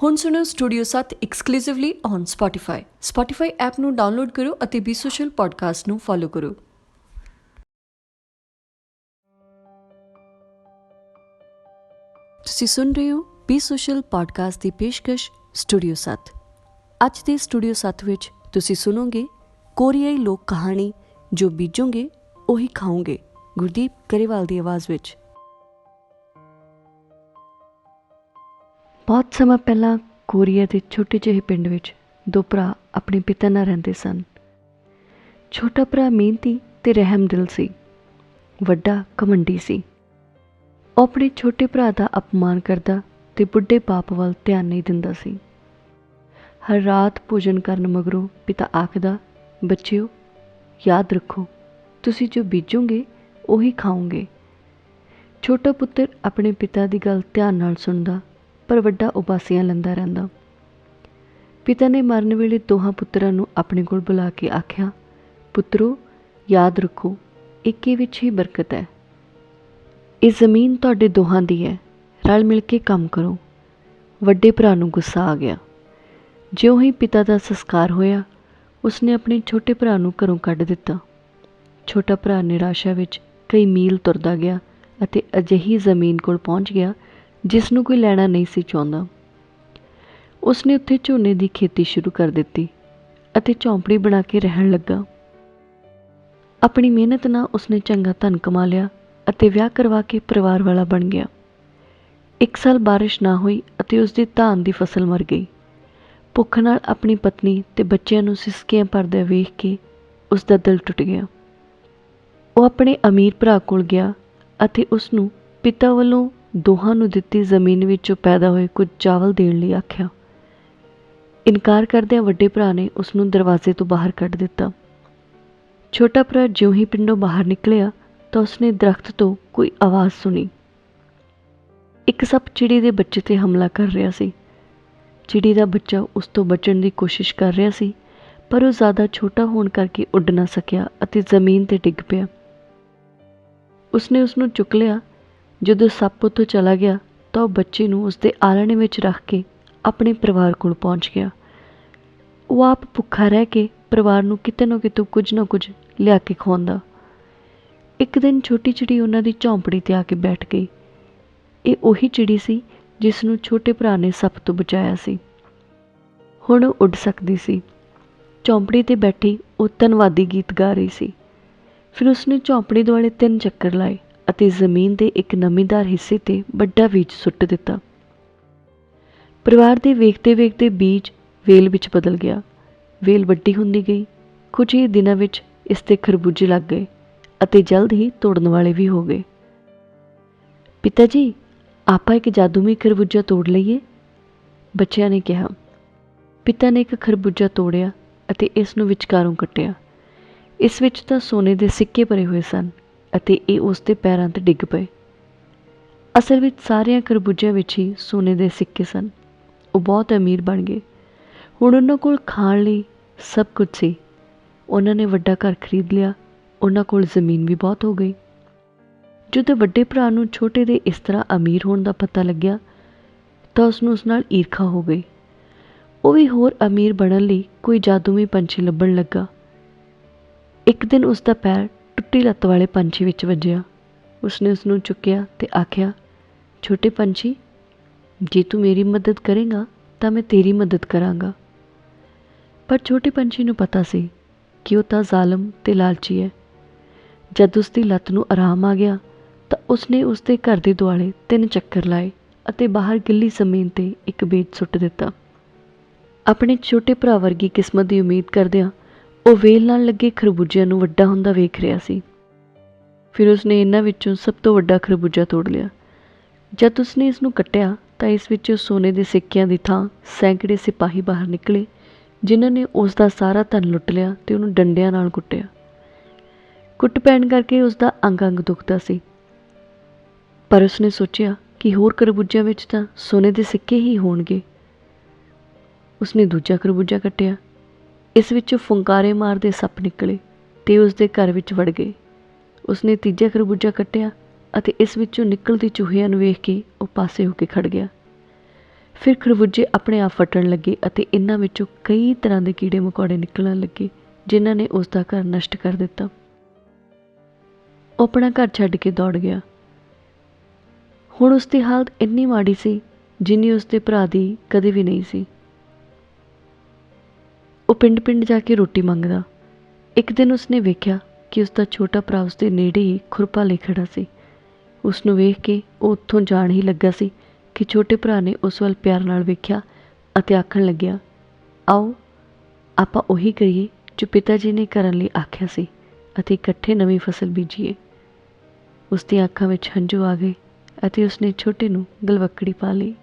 ਹੁਣ ਸੁਣੋ studio 7 exclusively on Spotify. Spotify app ਨੂੰ ਡਾਊਨਲੋਡ ਕਰੋ ਅਤੇ ਬੀ ਸੋਸ਼ਲ ਪੋਡਕਾਸਟ ਨੂੰ ਫੋਲੋ ਕਰੋ। ਤੁਸੀਂ ਸੁਣ ਰਹੇ ਹੋ ਬੀ ਸੋਸ਼ਲ ਪੋਡਕਾਸਟ ਦੀ ਪੇਸ਼ਕਸ਼ ਸਟੂਡੀਓ 7। ਅੱਜ ਦੇ ਸਟੂਡੀਓ 7 ਵਿੱਚ ਤੁਸੀਂ ਸੁਣੋਗੇ ਕੋਰੀਆਈ ਲੋਕ ਕਹਾਣੀ ਜੋ ਬੀਜੋਗੇ ਉਹੀ ਖਾਓਗੇ, ਗੁਰਦੀਪ ਗਰੇਵਾਲ ਦੀ ਆਵਾਜ਼ ਵਿੱਚ। ਬਹੁਤ ਸਮਾਂ ਪਹਿਲਾਂ ਕੋਰੀਆ ਦੇ ਛੋਟੇ ਜਿਹੇ ਪਿੰਡ ਵਿੱਚ ਦੋ ਭਰਾ ਆਪਣੇ ਪਿਤਾ ਨਾਲ ਰਹਿੰਦੇ ਸਨ। ਛੋਟਾ ਭਰਾ ਮਿਹਨਤੀ ਤੇ ਰਹਿਮਦਿਲ ਸੀ, ਵੱਡਾ ਘਮੰਡੀ ਸੀ। ਉਹ ਆਪਣੇ ਛੋਟੇ ਭਰਾ ਦਾ ਅਪਮਾਨ ਕਰਦਾ ਤੇ ਬੁੱਢੇ ਬਾਪ ਵੱਲ ਧਿਆਨ ਨਹੀਂ ਦਿੰਦਾ ਸੀ। ਹਰ ਰਾਤ ਭੋਜਨ ਕਰਨ ਮਗਰੋਂ ਪਿਤਾ ਆਖਦਾ, ਬੱਚਿਓ ਯਾਦ ਰੱਖੋ, ਤੁਸੀਂ ਜੋ ਬੀਜੋਗੇ ਉਹੀ ਖਾਓਗੇ। ਛੋਟਾ ਪੁੱਤਰ ਆਪਣੇ ਪਿਤਾ ਦੀ ਗੱਲ ਧਿਆਨ ਨਾਲ ਸੁਣਦਾ, ਪਰ ਵੱਡਾ ਉਬਾਸੀਆਂ ਲੈਂਦਾ ਰਹਿੰਦਾ। ਪਿਤਾ ਨੇ ਮਰਨ ਵੇਲੇ ਦੋਹਾਂ ਪੁੱਤਰਾਂ ਨੂੰ ਆਪਣੇ ਕੋਲ ਬੁਲਾ ਕੇ ਆਖਿਆ, ਪੁੱਤਰੋ ਯਾਦ ਰੱਖੋ, ਇੱਕੇ ਵਿੱਚ ਹੀ ਬਰਕਤ ਹੈ। ਇਹ ਜ਼ਮੀਨ ਤੁਹਾਡੇ ਦੋਹਾਂ ਦੀ ਹੈ, ਰਲ ਮਿਲ ਕੇ ਕੰਮ ਕਰੋ। ਵੱਡੇ ਭਰਾ ਨੂੰ ਗੁੱਸਾ ਆ ਗਿਆ। ਜਿਉਂ ਹੀ ਪਿਤਾ ਦਾ ਸੰਸਕਾਰ ਹੋਇਆ, ਉਸਨੇ ਆਪਣੇ ਛੋਟੇ ਭਰਾ ਨੂੰ ਘਰੋਂ ਕੱਢ ਦਿੱਤਾ। ਛੋਟਾ ਭਰਾ ਨਿਰਾਸ਼ਾ ਵਿੱਚ ਕਈ ਮੀਲ ਤੁਰਦਾ ਗਿਆ ਅਤੇ ਅਜਿਹੀ ਜ਼ਮੀਨ ਕੋਲ ਪਹੁੰਚ ਗਿਆ ਜਿਸ ਨੂੰ ਕੋਈ ਲੈਣਾ ਨਹੀਂ ਸੀ ਚਾਹੁੰਦਾ। ਉਸਨੇ ਉੱਥੇ ਝੋਨੇ ਦੀ ਖੇਤੀ ਸ਼ੁਰੂ ਕਰ ਦਿੱਤੀ ਅਤੇ ਝੌਂਪੜੀ ਬਣਾ ਕੇ ਰਹਿਣ ਲੱਗਾ। ਆਪਣੀ ਮਿਹਨਤ ਨਾਲ ਉਸਨੇ ਚੰਗਾ ਧਨ ਕਮਾ ਲਿਆ ਅਤੇ ਵਿਆਹ ਕਰਵਾ ਕੇ ਪਰਿਵਾਰ ਵਾਲਾ ਬਣ ਗਿਆ। 1 ਸਾਲ ਬਾਰਿਸ਼ ਨਾ ਹੋਈ ਅਤੇ ਉਸਦੀ ਧਾਨ ਦੀ ਫਸਲ ਮਰ ਗਈ। ਭੁੱਖ ਨਾਲ ਆਪਣੀ ਪਤਨੀ ਤੇ ਬੱਚਿਆਂ ਨੂੰ ਸਿਸਕੀਆਂ ਭਰਦਿਆਂ ਵੇਖ ਕੇ ਉਸਦਾ ਦਿਲ ਟੁੱਟ ਗਿਆ। ਉਹ ਆਪਣੇ ਅਮੀਰ ਭਰਾ ਕੋਲ ਗਿਆ ਅਤੇ ਉਸਨੂੰ ਪਿਤਾ ਵੱਲੋਂ ਦੋਹਾਂ ਨੂੰ ਦਿੱਤੀ ਜ਼ਮੀਨ ਵਿੱਚੋਂ ਪੈਦਾ ਹੋਏ ਕੁਝ ਚਾਵਲ ਦੇਣ ਲਈ ਆਖਿਆ। ਇਨਕਾਰ ਕਰਦਿਆਂ ਵੱਡੇ ਭਰਾ ਨੇ ਉਸਨੂੰ ਦਰਵਾਜ਼ੇ ਤੋਂ ਬਾਹਰ ਕੱਢ ਦਿੱਤਾ। ਛੋਟਾ ਭਰਾ ਜਿਉਂ ਹੀ ਪਿੰਡੋਂ ਬਾਹਰ ਨਿਕਲਿਆ ਤਾਂ ਉਸਨੇ ਦਰਖਤ ਤੋਂ ਕੋਈ ਆਵਾਜ਼ ਸੁਣੀ। ਇੱਕ ਸੱਪ ਚਿੜੀ ਦੇ ਬੱਚੇ 'ਤੇ ਹਮਲਾ ਕਰ ਰਿਹਾ ਸੀ। ਚਿੜੀ ਦਾ ਬੱਚਾ ਉਸ ਤੋਂ ਬਚਣ ਦੀ ਕੋਸ਼ਿਸ਼ ਕਰ ਰਿਹਾ ਸੀ, ਪਰ ਉਹ ਜ਼ਿਆਦਾ ਛੋਟਾ ਹੋਣ ਕਰਕੇ ਉੱਡ ਨਾ ਸਕਿਆ ਅਤੇ ਜ਼ਮੀਨ 'ਤੇ ਡਿੱਗ ਪਿਆ। ਉਸਨੇ ਉਸਨੂੰ ਚੁੱਕ ਲਿਆ। ਜਦੋਂ ਸੱਪ ਉੱਥੋਂ ਚਲਾ ਗਿਆ ਤਾਂ ਉਹ ਬੱਚੇ ਨੂੰ ਉਸਦੇ ਆਲਣੇ ਵਿੱਚ ਰੱਖ ਕੇ ਆਪਣੇ ਪਰਿਵਾਰ ਕੋਲ ਪਹੁੰਚ ਗਿਆ। ਉਹ ਆਪ ਭੁੱਖਾ ਰਹਿ ਕੇ ਪਰਿਵਾਰ ਨੂੰ ਕਿਤੇ ਨਾ ਕਿਤੋਂ ਕੁਝ ਨਾ ਕੁਝ ਲਿਆ ਕੇ ਖਵਾਉਂਦਾ। ਇੱਕ ਦਿਨ ਛੋਟੀ ਚਿੜੀ ਉਹਨਾਂ ਦੀ ਝੌਂਪੜੀ 'ਤੇ ਆ ਕੇ ਬੈਠ ਗਈ। ਇਹ ਉਹੀ ਚਿੜੀ ਸੀ ਜਿਸ ਨੂੰ ਛੋਟੇ ਭਰਾ ਨੇ ਸੱਪ ਤੋਂ ਬਚਾਇਆ ਸੀ। ਹੁਣ ਉਹ ਉੱਡ ਸਕਦੀ ਸੀ। ਝੌਂਪੜੀ 'ਤੇ ਬੈਠੀ ਉਹ ਧੰਨਵਾਦੀ ਗੀਤ ਗਾ ਰਹੀ ਸੀ। ਫਿਰ ਉਸਨੇ ਝੌਂਪੜੀ ਦੁਆਲੇ 3 ਚੱਕਰ ਲਾਏ ਅਤੇ ਜ਼ਮੀਨ ਦੇ ਇੱਕ ਨਮੀਦਾਰ ਹਿੱਸੇ 'ਤੇ ਵੱਡਾ ਬੀਜ ਸੁੱਟ ਦਿੱਤਾ। ਪਰਿਵਾਰ ਦੇ ਵੇਖਦੇ ਵੇਖਦੇ ਬੀਜ ਵੇਲ ਵਿੱਚ ਬਦਲ ਗਿਆ। ਵੇਲ ਵੱਡੀ ਹੁੰਦੀ ਗਈ। ਕੁਝ ਹੀ ਦਿਨਾਂ ਵਿੱਚ ਇਸ 'ਤੇ ਖਰਬੂਜੇ ਲੱਗ ਗਏ ਅਤੇ ਜਲਦ ਹੀ ਤੋੜਨ ਵਾਲੇ ਵੀ ਹੋ ਗਏ। ਪਿਤਾ ਜੀ, ਆਪਾਂ ਇੱਕ ਜਾਦੂਈ ਖਰਬੂਜਾ ਤੋੜ ਲਈਏ, ਬੱਚਿਆਂ ਨੇ ਕਿਹਾ। ਪਿਤਾ ਨੇ ਇੱਕ ਖਰਬੂਜਾ ਤੋੜਿਆ ਅਤੇ ਇਸ ਨੂੰ ਵਿਚਕਾਰੋਂ ਕੱਟਿਆ। ਇਸ ਵਿੱਚ ਤਾਂ ਸੋਨੇ ਦੇ ਸਿੱਕੇ ਭਰੇ ਹੋਏ ਸਨ ਅਤੇ ਇਹ ਉਸ ਦੇ ਪੈਰਾਂ 'ਤੇ ਡਿੱਗ ਪਏ। ਅਸਲ ਵਿੱਚ ਸਾਰਿਆਂ ਖਰਬੂਜਿਆਂ ਵਿੱਚ ਹੀ ਸੋਨੇ ਦੇ ਸਿੱਕੇ ਸਨ। ਉਹ ਬਹੁਤ ਅਮੀਰ ਬਣ ਗਏ। ਹੁਣ ਉਹਨਾਂ ਕੋਲ ਖਾਣ ਲਈ ਸਭ ਕੁਝ ਸੀ। ਉਹਨਾਂ ਨੇ ਵੱਡਾ ਘਰ ਖਰੀਦ ਲਿਆ। ਉਹਨਾਂ ਕੋਲ ਜ਼ਮੀਨ ਵੀ ਬਹੁਤ ਹੋ ਗਈ। ਜਦੋਂ ਵੱਡੇ ਭਰਾ ਨੂੰ ਛੋਟੇ ਦੇ ਇਸ ਤਰ੍ਹਾਂ ਅਮੀਰ ਹੋਣ ਦਾ ਪਤਾ ਲੱਗਿਆ ਤਾਂ ਉਸਨੂੰ ਉਸ ਨਾਲ ਈਰਖਾ ਹੋ ਗਈ। ਉਹ ਵੀ ਹੋਰ ਅਮੀਰ ਬਣਨ ਲਈ ਕੋਈ ਜਾਦੂਈ ਪੰਛੀ ਲੱਭਣ ਲੱਗਾ। ਇੱਕ ਦਿਨ ਉਸਦਾ ਪੈਰ ਟੁੱਟੀ ਲੱਤ ਵਾਲੇ ਪੰਛੀ ਵਿੱਚ ਵੱਜਿਆ। ਉਸਨੇ ਉਸਨੂੰ ਚੁੱਕਿਆ ਅਤੇ ਆਖਿਆ, ਛੋਟੇ ਪੰਛੀ, ਜੇ ਤੂੰ ਮੇਰੀ ਮਦਦ ਕਰੇਗਾ ਤਾਂ ਮੈਂ ਤੇਰੀ ਮਦਦ ਕਰਾਂਗਾ। ਪਰ ਛੋਟੇ ਪੰਛੀ ਨੂੰ ਪਤਾ ਸੀ ਕਿ ਉਹ ਤਾਂ ਜ਼ਾਲਮ ਅਤੇ ਲਾਲਚੀ ਹੈ। ਜਦ ਉਸਦੀ ਲੱਤ ਨੂੰ ਆਰਾਮ ਆ ਗਿਆ ਤਾਂ ਉਸਨੇ ਉਸਦੇ ਘਰ ਦੇ ਦੁਆਲੇ 3 ਚੱਕਰ ਲਾਏ ਅਤੇ ਬਾਹਰ ਗਿੱਲੀ ਜ਼ਮੀਨ 'ਤੇ ਇੱਕ ਬੀਜ ਸੁੱਟ ਦਿੱਤਾ। ਆਪਣੇ ਛੋਟੇ ਭਰਾ ਵਰਗੀ ਕਿਸਮਤ ਦੀ ਉਮੀਦ ਕਰਦਿਆਂ ਉਹ ਵੇਲ ਨਾਲ ਲੱਗੇ ਖਰਬੂਜਿਆਂ ਨੂੰ ਵੱਡਾ ਹੁੰਦਾ ਵੇਖ ਰਿਹਾ ਸੀ। ਫਿਰ ਉਸਨੇ ਇਹਨਾਂ ਵਿੱਚੋਂ ਸਭ ਤੋਂ ਵੱਡਾ ਖਰਬੂਜਾ ਤੋੜ ਲਿਆ। ਜਦ ਉਸਨੇ ਇਸ ਨੂੰ ਕੱਟਿਆ ਤਾਂ ਇਸ ਵਿੱਚੋਂ ਸੋਨੇ ਦੇ ਸਿੱਕਿਆਂ ਦੀ ਥਾਂ ਸੈਂਕੜੇ ਸਿਪਾਹੀ ਬਾਹਰ ਨਿਕਲੇ, ਜਿਨ੍ਹਾਂ ਨੇ ਉਸ ਦਾ ਸਾਰਾ ਧਨ ਲੁੱਟ ਲਿਆ ਅਤੇ ਉਹਨੂੰ ਡੰਡਿਆਂ ਨਾਲ ਕੁੱਟਿਆ। ਕੁੱਟ ਪੈਣ ਕਰਕੇ ਉਸਦਾ ਅੰਗ ਅੰਗ ਦੁਖਦਾ ਸੀ, ਪਰ ਉਸਨੇ ਸੋਚਿਆ ਕਿ ਹੋਰ ਖਰਬੂਜਿਆਂ ਵਿੱਚ ਤਾਂ ਸੋਨੇ ਦੇ ਸਿੱਕੇ ਹੀ ਹੋਣਗੇ। ਉਸਨੇ ਦੂਜਾ ਖਰਬੂਜਾ ਕੱਟਿਆ। ਇਸ ਵਿੱਚੋਂ ਫੁੰਕਾਰੇ ਮਾਰਦੇ ਸੱਪ ਨਿਕਲੇ ਅਤੇ ਉਸਦੇ ਘਰ ਵਿੱਚ ਵੜ ਗਏ। ਉਸਨੇ ਤੀਜਾ ਖਰਬੂਜਾ ਕੱਟਿਆ ਅਤੇ ਇਸ ਵਿੱਚੋਂ ਨਿਕਲਦੇ ਚੂਹਿਆਂ ਨੂੰ ਵੇਖ ਕੇ ਉਹ ਪਾਸੇ ਹੋ ਕੇ ਖੜ੍ਹ ਗਿਆ। ਫਿਰ ਖਰਬੂਜੇ ਆਪਣੇ ਆਪ ਫਟਣ ਲੱਗੇ ਅਤੇ ਇਹਨਾਂ ਵਿੱਚੋਂ ਕਈ ਤਰ੍ਹਾਂ ਦੇ ਕੀੜੇ ਮਕੌੜੇ ਨਿਕਲਣ ਲੱਗੇ, ਜਿਨ੍ਹਾਂ ਨੇ ਉਸ ਦਾ ਘਰ ਨਸ਼ਟ ਕਰ ਦਿੱਤਾ। ਉਹ ਆਪਣਾ ਘਰ ਛੱਡ ਕੇ ਦੌੜ ਗਿਆ। ਹੁਣ ਉਸ ਦੀ ਹਾਲਤ ਇੰਨੀ ਮਾੜੀ ਸੀ ਜਿੰਨੀ ਉਸ ਦੇ ਭਰਾ ਦੀ ਕਦੇ ਵੀ ਨਹੀਂ ਸੀ। ਉਹ ਪਿੰਡ ਪਿੰਡ ਜਾ ਕੇ ਰੋਟੀ ਮੰਗਦਾ। ਇੱਕ ਦਿਨ ਉਸਨੇ ਵੇਖਿਆ ਕਿ ਉਸ ਦਾ ਛੋਟਾ ਭਰਾ ਉਸ ਦੇ ਨੇੜੇ ਹੀ ਖੁਰਪਾ ਲਈ ਖੜਾ ਸੀ। ਉਸ ਨੂੰ ਵੇਖ ਕੇ ਉਹ ਉੱਥੋਂ ਜਾਣ ਹੀ ਲੱਗਾ ਸੀ ਕਿ ਛੋਟੇ ਭਰਾ ਨੇ ਉਸ ਵੱਲ ਪਿਆਰ ਨਾਲ ਵੇਖਿਆ ਅਤੇ ਆਖਣ ਲੱਗਿਆ, ਆਓ ਆਪਾਂ ਉਹੀ ਕਰੀਏ ਜੋ ਪਿਤਾ ਜੀ ਨੇ ਕਰਨ ਲਈ ਆਖਿਆ ਸੀ ਅਤੇ ਇਕੱਠੇ ਨਵੀਂ ਫਸਲ ਬੀਜੀਏ। ਉਸ ਦੀਆਂ ਅੱਖਾਂ ਵਿੱਚ ਹੰਝੂ ਆ ਗਏ ਅਤੇ ਉਸਨੇ ਛੋਟੇ ਨੂੰ ਗਲਵੱਕੜੀ ਪਾ ਲਈ।